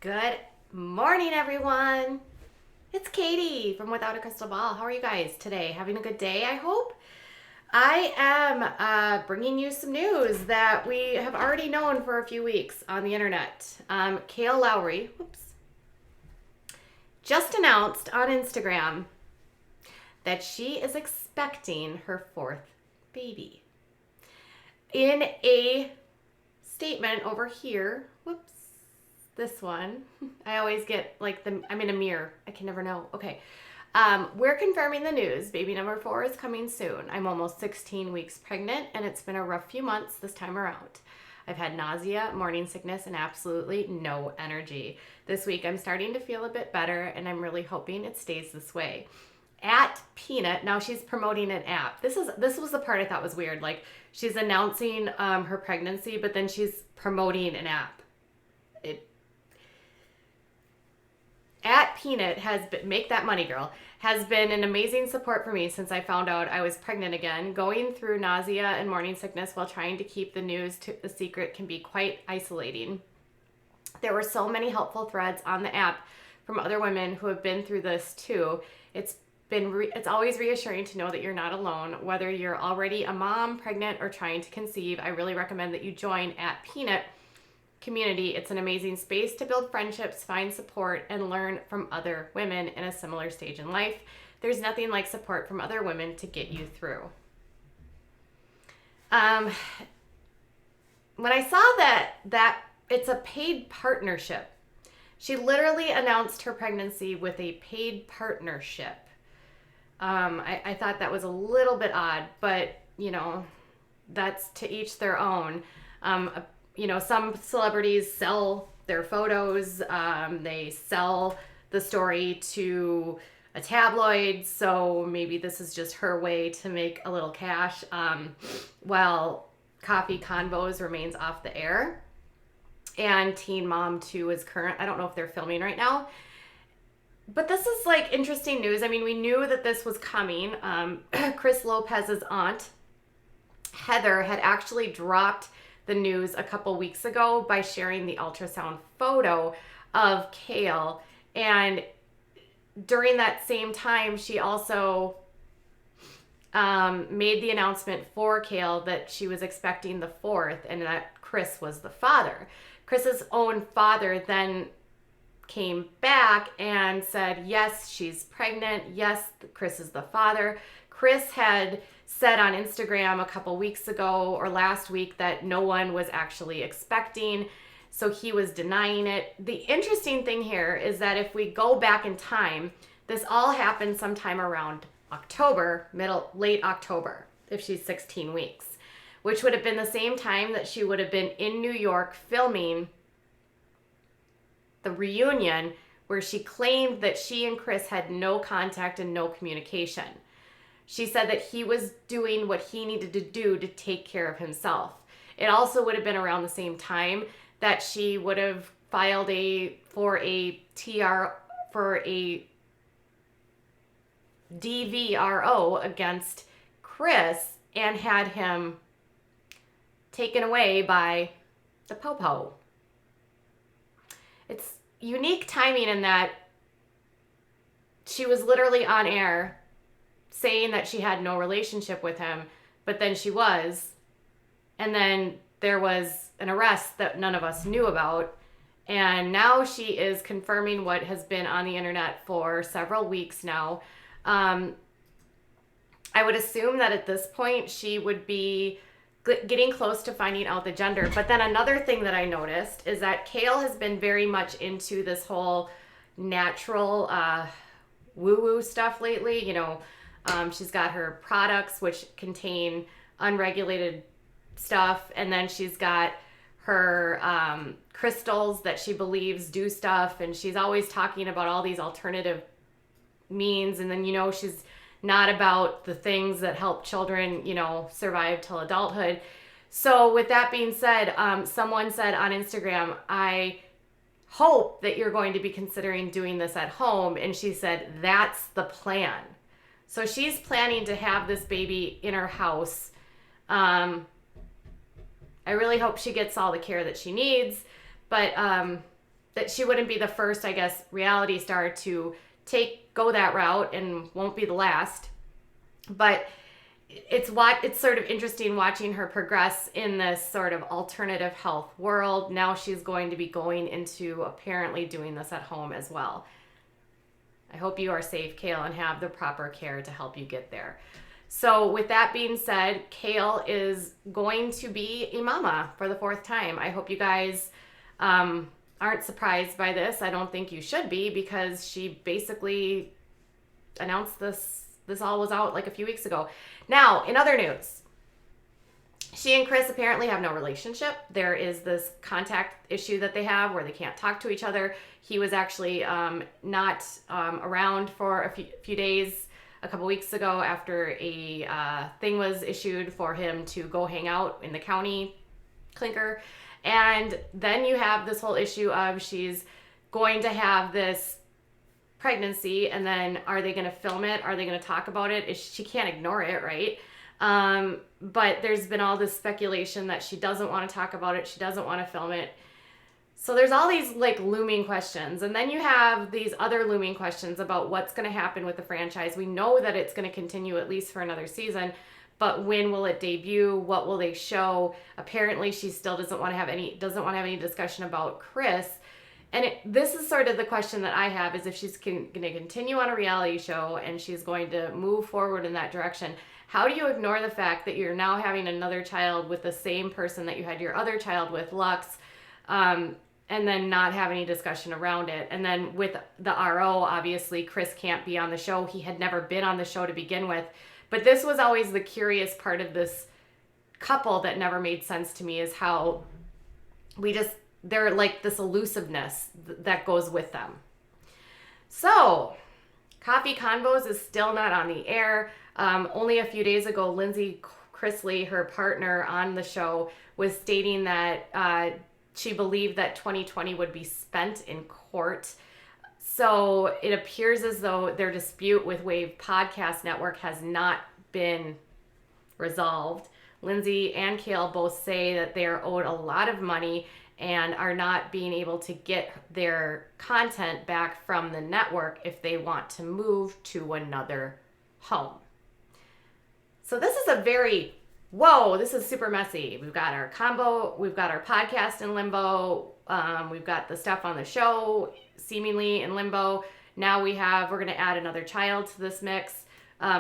Good morning, everyone. It's Katie from Without a Crystal Ball. How are you guys today? Having a good day, I hope? I am bringing you some news that we have already known for a few weeks on the internet. Kail Lowry, just announced on Instagram that she is expecting her fourth baby. In a statement over here, this one. I always get I'm in a mirror. I can never know. Okay. We're confirming the news. Baby number 4 is coming soon. I'm almost 16 weeks pregnant, and it's been a rough few months this time around. I've had nausea, morning sickness, and absolutely no energy. This week, I'm starting to feel a bit better, and I'm really hoping it stays this way. At Peanut, now she's promoting an app. This was the part I thought was weird. Like, she's announcing her pregnancy, but then she's promoting an app. At Peanut Make That Money Girl, has been an amazing support for me since I found out I was pregnant again. Going through nausea and morning sickness while trying to keep the news a secret can be quite isolating. There were so many helpful threads on the app from other women who have been through this too. It's always reassuring to know that you're not alone. Whether you're already a mom, pregnant, or trying to conceive, I really recommend that you join at Peanut community. It's an amazing space to build friendships, find support, and learn from other women in a similar stage in life. There's nothing like support from other women to get you through. When I saw that it's a paid partnership, she literally announced her pregnancy with a paid partnership. I thought that was a little bit odd, but that's to each their own. Some celebrities sell their photos. They sell the story to a tabloid. So maybe this is just her way to make a little cash while Coffee Convos remains off the air. And Teen Mom 2 is current. I don't know if they're filming right now. But this is interesting news. I mean, we knew that this was coming. Chris Lopez's aunt, Heather, had actually dropped the news a couple weeks ago by sharing the ultrasound photo of Kail. And during that same time, she also made the announcement for Kail that she was expecting the 4th and that Chris was the father. Chris's own father then came back and said, yes, she's pregnant. Yes, Chris is the father. Chris had said on Instagram a couple weeks ago or last week that no one was actually expecting, so he was denying it. The interesting thing here is that if we go back in time, this all happened sometime around October, late October, if she's 16 weeks, which would have been the same time that she would have been in New York filming the reunion where she claimed that she and Chris had no contact and no communication. She said that he was doing what he needed to do to take care of himself. It also would have been around the same time that she would have filed for a DVRO against Chris and had him taken away by the Popo. It's unique timing in that she was literally on air saying that she had no relationship with him, but then she was. And then there was an arrest that none of us knew about. And now she is confirming what has been on the internet for several weeks now. I would assume that at this point she would be getting close to finding out the gender. But then another thing that I noticed is that Kail has been very much into this whole natural woo-woo stuff lately. She's got her products which contain unregulated stuff, and then she's got her crystals that she believes do stuff, and she's always talking about all these alternative means, and then she's not about the things that help children survive till adulthood. So with that being said, someone said on Instagram, I hope that you're going to be considering doing this at home, and she said that's the plan. So she's planning to have this baby in her house. I really hope she gets all the care that she needs. But that she wouldn't be the first, I guess, reality star to go that route, and won't be the last. But it's sort of interesting watching her progress in this sort of alternative health world. Now she's going to be going into apparently doing this at home as well. I hope you are safe, Kail, and have the proper care to help you get there. So with that being said, Kail is going to be a mama for the 4th time. I hope you guys aren't surprised by this. I don't think you should be, because she basically announced this all was out like a few weeks ago. Now, in other news, she and Chris apparently have no relationship. There is this contact issue that they have where they can't talk to each other. He was actually not around for a few days a couple weeks ago after a thing was issued for him to go hang out in the county clinker. And then you have this whole issue of she's going to have this pregnancy, and then are they going to film it? Are they going to talk about it? She can't ignore it, right? But there's been all this speculation that she doesn't want to talk about it. She doesn't want to film it. So there's all these like looming questions. And then you have these other looming questions about what's going to happen with the franchise. We know that it's going to continue at least for another season, but when will it debut? What will they show? Apparently she still doesn't want to have any discussion about Chris. And this is sort of the question that I have, is if she's going to continue on a reality show and she's going to move forward in that direction, how do you ignore the fact that you're now having another child with the same person that you had your other child with, Lux, and then not have any discussion around it? And then with the RO, obviously, Chris can't be on the show. He had never been on the show to begin with. But this was always the curious part of this couple that never made sense to me, is how they're like this elusiveness that goes with them. So, Coffee Convos is still not on the air. Only a few days ago, Lindsay Chrisley, her partner on the show, was stating that she believed that 2020 would be spent in court. So it appears as though their dispute with Wave Podcast Network has not been resolved. Lindsay and Kail both say that they are owed a lot of money and are not being able to get their content back from the network if they want to move to another home. So this is this is super messy. We've got our combo, we've got our podcast in limbo, we've got the stuff on the show seemingly in limbo. Now we're going to add another child to this mix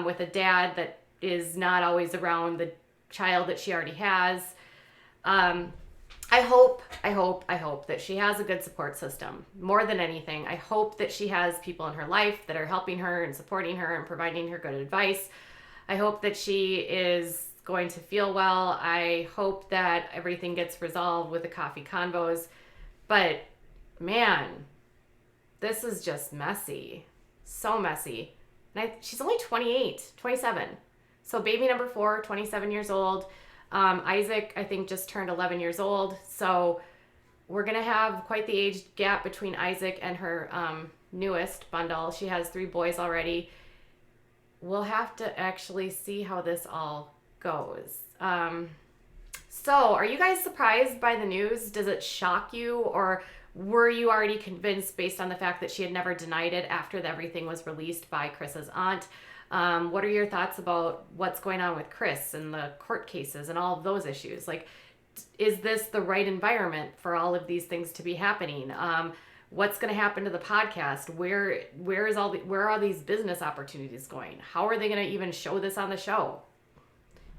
with a dad that is not always around the child that she already has. I hope that she has a good support system. More than anything, I hope that she has people in her life that are helping her and supporting her and providing her good advice. I hope that she is going to feel well. I hope that everything gets resolved with the Coffee Convos. But man, this is just messy. So messy. And she's only 27. So baby number 4, 27 years old. Isaac, I think, just turned 11 years old. So we're going to have quite the age gap between Isaac and her newest bundle. She has 3 boys already. We'll have to actually see how this all goes. So are you guys surprised by the news? Does it shock you, or were you already convinced based on the fact that she had never denied it after everything was released by Chris's aunt? What are your thoughts about what's going on with Chris and the court cases and all of those issues? Like, is this the right environment for all of these things to be happening? What's going to happen to the podcast? Where are these business opportunities going? How are they going to even show this on the show?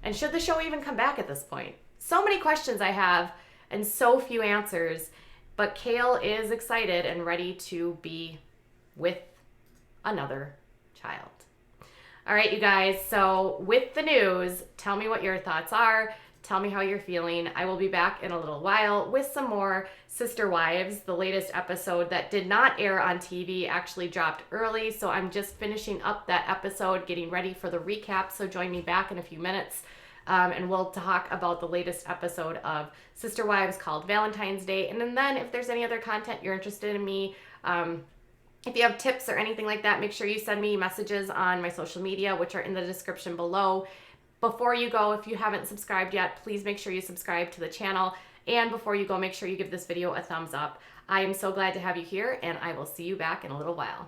And should the show even come back at this point? So many questions I have and so few answers, but Kail is excited and ready to be with another child. All right, you guys, so with the news, tell me what your thoughts are. Tell me how you're feeling. I will be back in a little while with some more Sister Wives. The latest episode that did not air on TV actually dropped early, so I'm just finishing up that episode, getting ready for the recap, so join me back in a few minutes, and we'll talk about the latest episode of Sister Wives called Valentine's Day. And then if there's any other content you're interested in me, if you have tips or anything like that, make sure you send me messages on my social media, which are in the description below. Before you go, if you haven't subscribed yet, please make sure you subscribe to the channel. And before you go, make sure you give this video a thumbs up. I am so glad to have you here, and I will see you back in a little while.